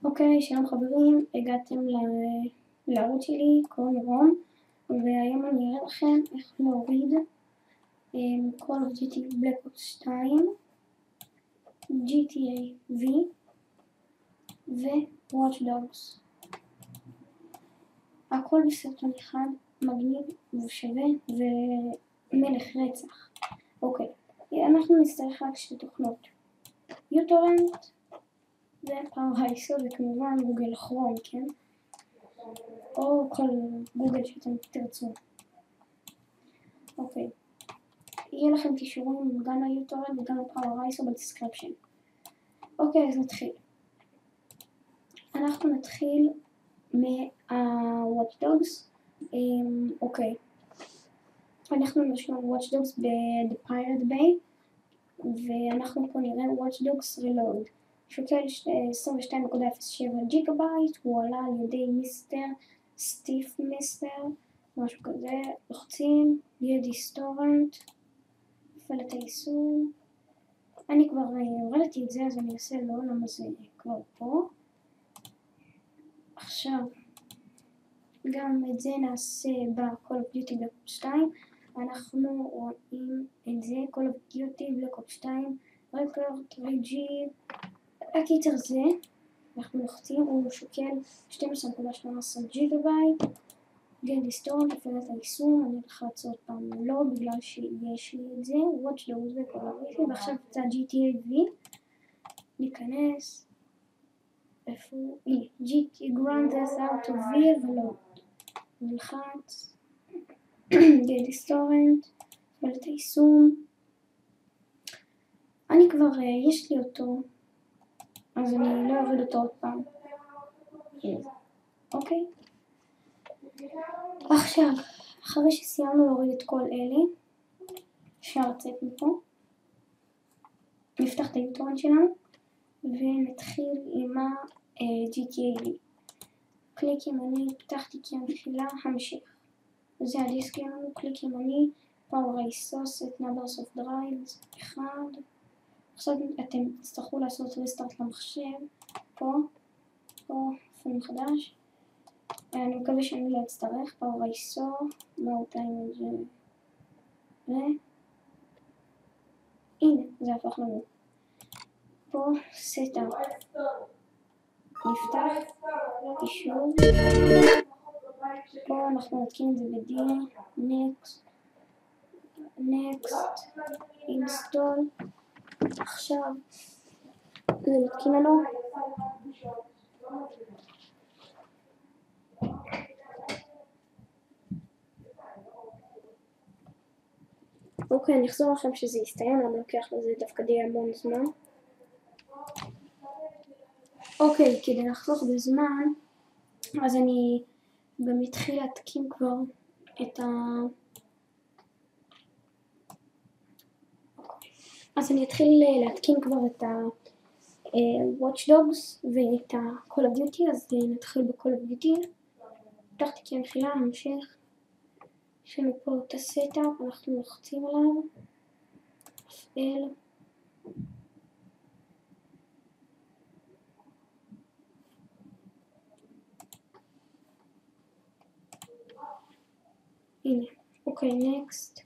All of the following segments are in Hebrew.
אוקיי, שלום חברים, הגעתם לערוץ שלי, קוראים לי רום, והיום אני אראה לכם איך להוריד Call of Duty Black Ops 2, GTA V ו-Watch Dogs. הכל בסרטון אחד, מגניב ושווה ומלך רצח. אוקיי, אנחנו נצטרך רק שתי תוכנות, יוטורנט ופאורייסר, וכמובן גוגל כרום, כן? או כל גוגל שאתם תרצו. אוקיי, יהיה לכם קישורים גם ליוטורנט וגם לפאורייסר בדיסקריפשן. אוקיי, אז נתחיל. אנחנו נתחיל מה-Watch Dogs. אוקיי, אנחנו נרשום Watch Dogs ב-The Pirate Bay, ואנחנו פה נראה Watch Dogs Reload. שוקל 22.07 ג'יגה בייט, הוא עלה על ידי מיסטר סטיף מיסטר, משהו כזה. לוחצים, ידיס טורנט, נפעל את היישום. אני כבר הורדתי את זה, אז אני אעשה לו, למה זה כבר פה. עכשיו, גם את זה נעשה ב-Call of Duty Black Ops 2. אנחנו רואים את זה, Call of Duty Black Ops 2, רקורד, רג'י, הקיצר זה, אנחנו לוחצים, הוא שוקל 12.18 ג'יגה בייט, ידיס טורנט, הפעלת היישום. אני הולך לעצור פעם לא, בגלל שיש לי את זה, Watch Dogs וכל הוויפי, ועכשיו קצת GTA V, ניכנס, איפה הוא? הנה, GT Grand Theft Auto V ולא, נלחץ, ידיס טורנט, הפעלת היישום. אני כבר, יש לי אותו, אז אני לא אוריד אותו עוד פעם. אוקיי. עכשיו, אחרי שסיימנו להוריד את כל אלה, אפשר לצאת מפה. נפתח את היוטורנט שלנו, ונתחיל עם ה-GTA V. קליק ימני, פתחתי כמחילה, המשך. זה הדיסק שלנו, קליק ימני, PowerAce Set Numbers of Drives, 1. עכשיו אתם תצטרכו לעשות ריסטארט למחשב, פה, פון מחדש. אני מקווה שאני לא אצטרך, פאורייסור, מאוטיים את זה, הנה, זה הפך לנו. פה, סטאפ, נפתח, קישור, פה אנחנו נתקין את זה ב-D, next, install. עכשיו, זה נתקין לנו. אוקיי, אני אחזור לכם שזה יסתיים, למה לוקח לזה דווקא די המון זמן. אוקיי, כדי לחסוך בזמן, אז אני גם אתחיל להתקין כבר את Watch Dogs ואת Call of Duty, אז נתחיל ב-Call of Duty. פתחתי כמחילה, המשך. יש לנו פה את הסטאפ, אנחנו לוחצים עליו, הפעל, הנה, אוקיי, נקסט,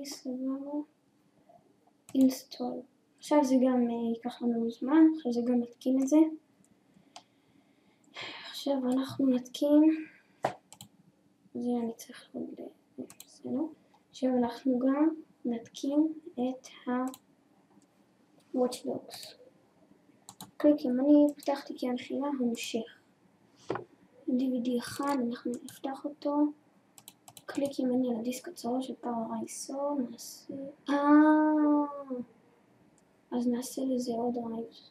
סבבה, אינסטול. עכשיו זה גם ייקח לנו זמן, עכשיו זה גם נתקין את זה. עכשיו אנחנו נתקין, זה אני צריך עוד בסדר. עכשיו אנחנו גם נתקין את ה-Watch Dogs. קליק ימני, פתחתי כמחילה, המשך. DVD 1, אנחנו נפתח אותו. קליק ימני על הדיסק הצהוב של PowerAce, נעשה... אז נעשה לזה עוד דרייבס.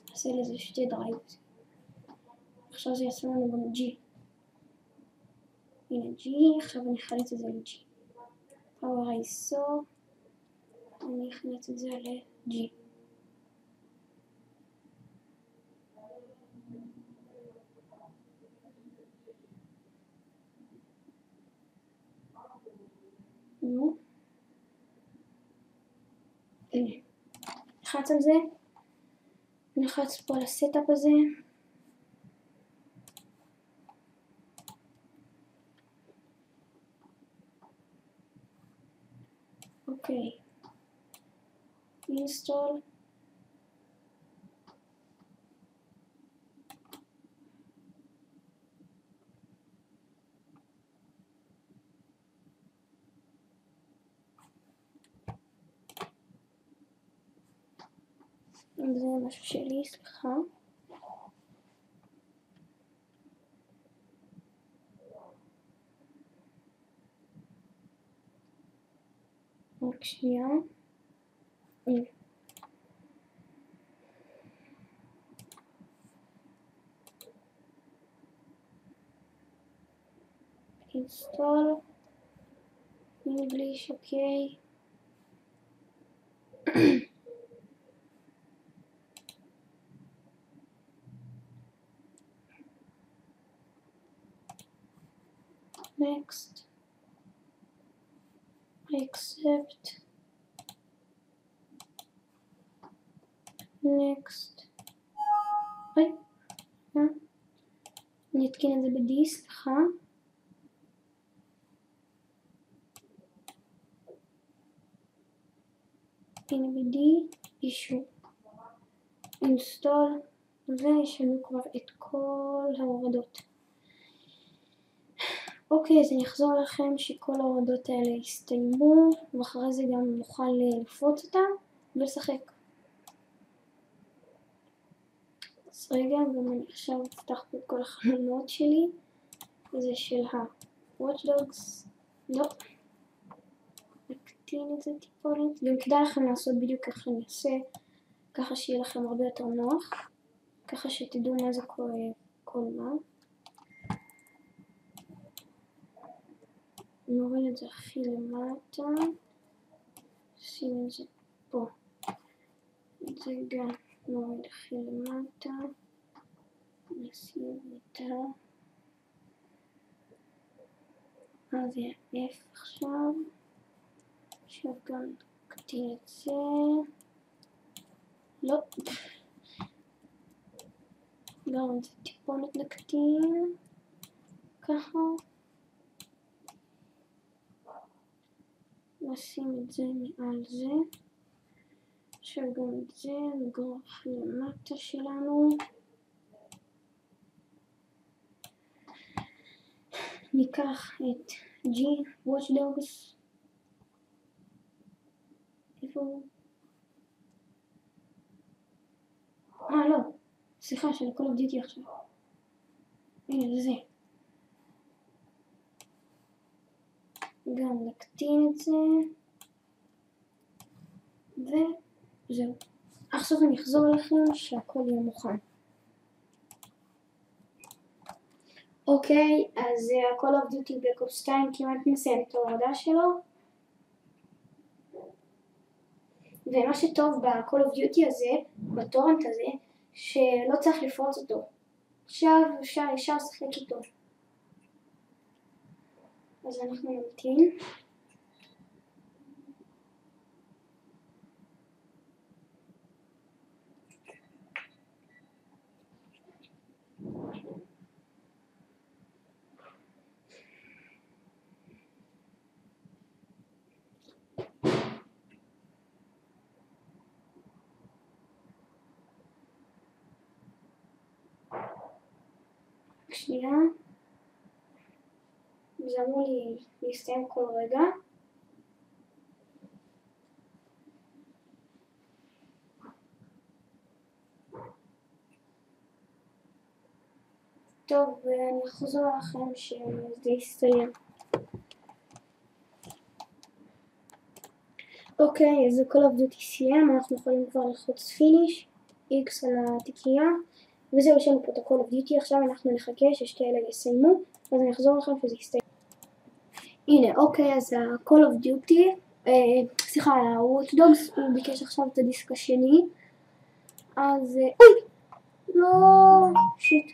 נעשה לזה שתי דרייבס. עכשיו זה יעשה לנו גם G. הנה G, עכשיו אני אחלץ את זה ל-G. PowerAce, אני אחלץ את זה ל-G. נו. הנה. לחץ על זה. נלחץ פה על הסטאפ הזה. אוקיי. אינסטול. זה משהו שלי, סליחה. רק שנייה. אינסטול. English, אוקיי. Next. I accept. Next. אני אתקין את זה ב-D, סליחה. הנה ב-D, אישו. אינסטול. ויש לנו כבר את כל ההורדות. אוקיי, אז אני אחזור לכם שכל ההורדות האלה הסתיימו, ואחרי זה גם נוכל לפרוץ אותם ולשחק. אז רגע, גם אני עכשיו אפתח פה את כל החלונות שלי. זה של ה-Watch Dogs. לא. נקטין את זה טיפונת. גם כדאי לכם לעשות בדיוק איך אני אעשה, ככה שיהיה לכם הרבה יותר נוח. ככה שתדעו מה זה כל מה. נוריד את זה הכי למטה. שים את זה פה. את זה גם נוריד הכי למטה. נשים את אז זה F עכשיו. עכשיו גם נקטין את זה. לא. גם את זה טיפונת נקטין. ככה. נשים את זה מעל זה. עכשיו גם את זה נגרור הכי למטה שלנו. ניקח את G, Watch Dogs. איפה הוא? לא. סליחה, של Call of Duty עכשיו. הנה, זה. גם נקטין את זה. וזהו. עכשיו אני אחזור לכם שהכל יהיה מוכן. אוקיי, אז Call of Duty Black Ops 2 כמעט מסיים את ההורדה שלו. ומה שטוב ב-Call of Duty הזה, בטורנט הזה, שלא צריך לפרוץ אותו. עכשיו אפשר ישר לשחק איתו. אז אנחנו נמתין. שנייה. זה אמור להסתיים כל רגע. טוב, ואני אחזור לכם שזה יסתיים. אוקיי, אז Call of Duty סיים, אנחנו יכולים כבר לחוץ פיניש, X על התיקייה, וזהו, יש לנו פה את Call of Duty. עכשיו אנחנו נחכה ששתי אלה יסיימו, אז אני אחזור לכם שזה יסתיים. הנה, אוקיי, אז Call of Duty, סליחה, ה-Watch Dogs, הוא ביקש עכשיו את הדיסק השני, אז, אוי! לא, שיט.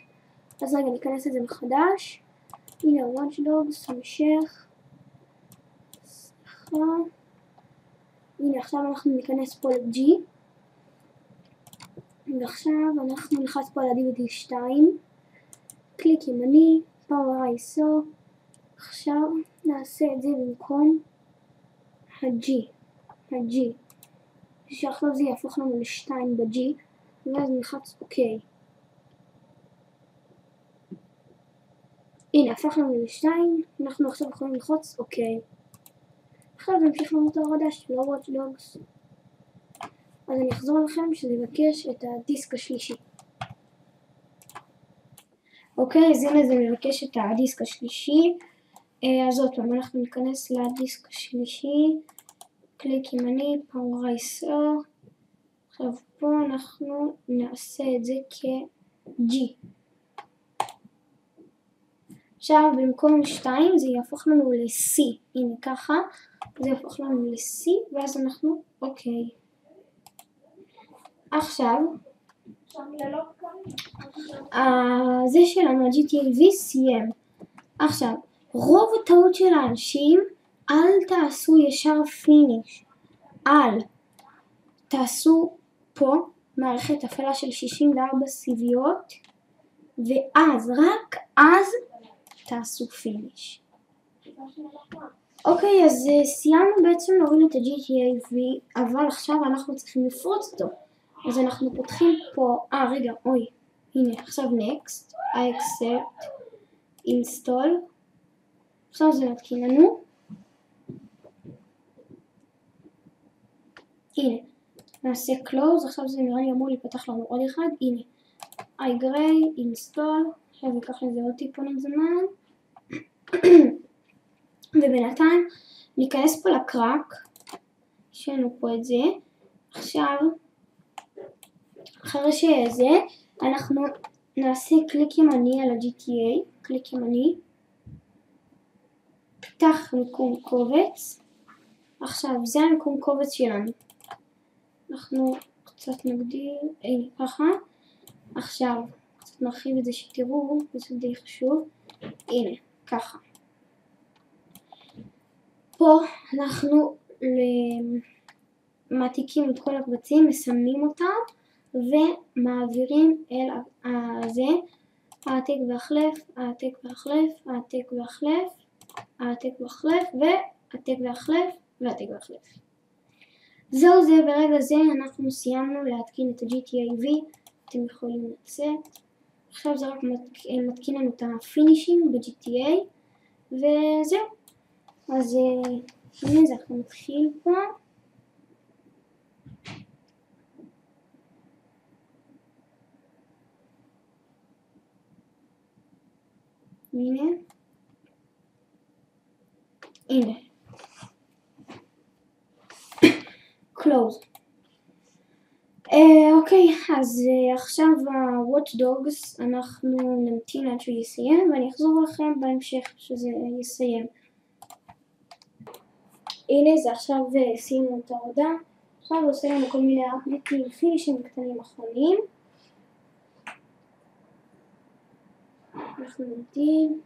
אז רגע, ניכנס את זה מחדש. הנה, Watch Dogs, המשך. סליחה. הנה, עכשיו אנחנו ניכנס פה ל-G. ועכשיו אנחנו נלחץ פה על ה-DVD 2, קליק ימני, Power ISO. עכשיו נעשה את זה במקום ה-G, שעכשיו זה יהפוך לנו ל-2 ב-G, ואז נלחץ OK. הנה, הפך לנו ל-2, אנחנו עכשיו יכולים ללחוץ OK. עכשיו נמשיך לנו את ההורדה של ה-Watch Dogs. אז אני אחזור לכם שזה מבקש את הדיסק השלישי. אוקיי, אז הנה זה מבקש את הדיסק השלישי. אז עוד פעם, אנחנו ניכנס לדיסק השלישי, קליק ימני, Power ISO. עכשיו פה אנחנו נעשה את זה כ-G. עכשיו במקום 2 זה יהפוך לנו ל-C. הנה ככה, זה יהפוך לנו ל-C, ואז אנחנו אוקיי. עכשיו, זה שלנו, ה-GTA V סיים. עכשיו, רוב הטעות של האנשים, אל תעשו ישר פיניש. תעשו פה מערכת הפעלה של 64 סיביות, ואז, רק אז, תעשו פיניש. אוקיי, אז סיימנו בעצם להוריד את ה-GTA V, אבל עכשיו אנחנו צריכים לפרוץ אותו. אז אנחנו פותחים פה, הנה, עכשיו next, I accept, install. עכשיו זה מתקין לנו. הנה, נעשה close, עכשיו זה נראה לי אמור להיפתח לנו עוד אחד, הנה. I gray, install, עכשיו ייקח לזה עוד טיפונת זמן. ובינתיים ניכנס פה לקראק, יש לנו פה את זה. עכשיו, אחרי שזה, אנחנו נעשה קליק ימני על ה-GTA, קליק ימני, פתח מיקום קובץ. עכשיו זה המיקום קובץ שלנו, אנחנו קצת נגדיר, ככה. עכשיו קצת נרחיב את זה שתראו, זה די חשוב, הנה, ככה. פה אנחנו מעתיקים את כל הקבצים, מסמנים אותם ומעבירים אל זה, העתק והחלף, העתק והחלף, העתק והחלף, העתק והחלף, והעתק והחלף, והעתק והחלף. זהו זה, ברגע זה אנחנו סיימנו להתקין את ה-GTA V, אתם יכולים לצאת. עכשיו זה רק מתקין לנו את הפינישים ב-GTA, וזהו. אז הנה זה אנחנו מתחיל פה. הנה. close. אוקיי, אז עכשיו ה-Watch Dogs, אנחנו נמתין עד שהוא יסיים, ואני אחזור לכם בהמשך שזה יסיים. הנה זה עכשיו סיימנו את ההורדה, עכשיו הוא עושה לנו כל מיני אפליקים פינישים קטנים אחרונים. אנחנו נמתין.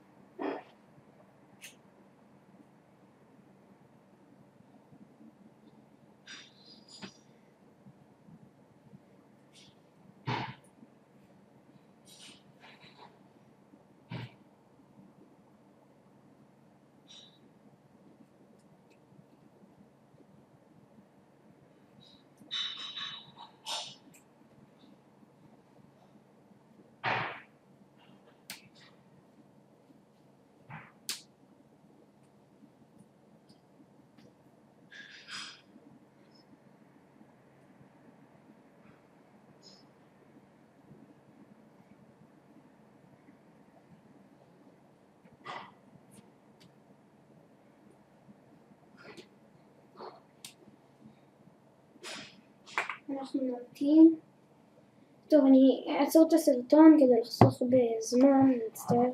אנחנו נמתין. טוב, אני אעצור את הסרטון כדי לחסוך בזמן, מצטער.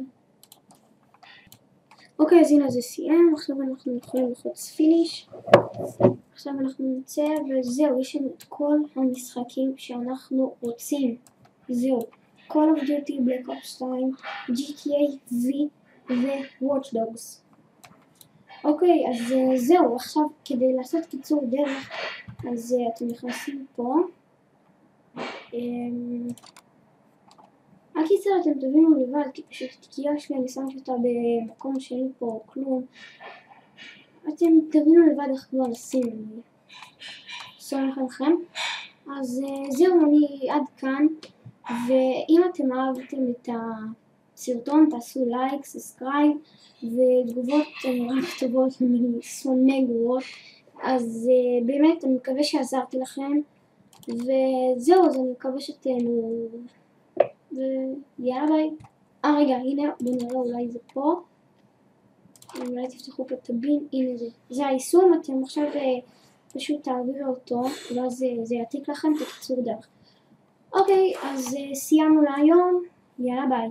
אוקיי, אז הנה זה סיים, עכשיו אנחנו יכולים ללחוץ פיניש. עכשיו אנחנו נצא וזהו, יש לנו את כל המשחקים שאנחנו רוצים. זהו, Call of Duty, Black Ops 2, GTA V ו-Watch Dogs. אוקיי, אז זהו, עכשיו כדי לעשות קיצור דרך, אז אתם נכנסים פה הקיצר אתם תבינו לבד, כי פשוט התקיעה שלי אני שמתי אותה במקום שאין לי פה כלום. אתם תבינו לבד איך כבר לשים, אני סומך עליכם. אז זהו, אני עד כאן, ואם אתם אהבתם את הסרטון תעשו לייק, סאבסקרייב, ותגובות רק טובות, אני שונא גרועות. אז באמת אני מקווה שעזרתי לכם, וזהו, אז אני מקווה שתהנו, ויאללה ביי. רגע, הנה, בוא נראה, אולי זה פה, אולי תפתחו פה את הבין, הנה זה היישום, אתם עכשיו פשוט תעבירו אותו, ואז זה יעתיק לכם את הקיצור דרך. אוקיי, אז סיימנו להיום, יאללה ביי.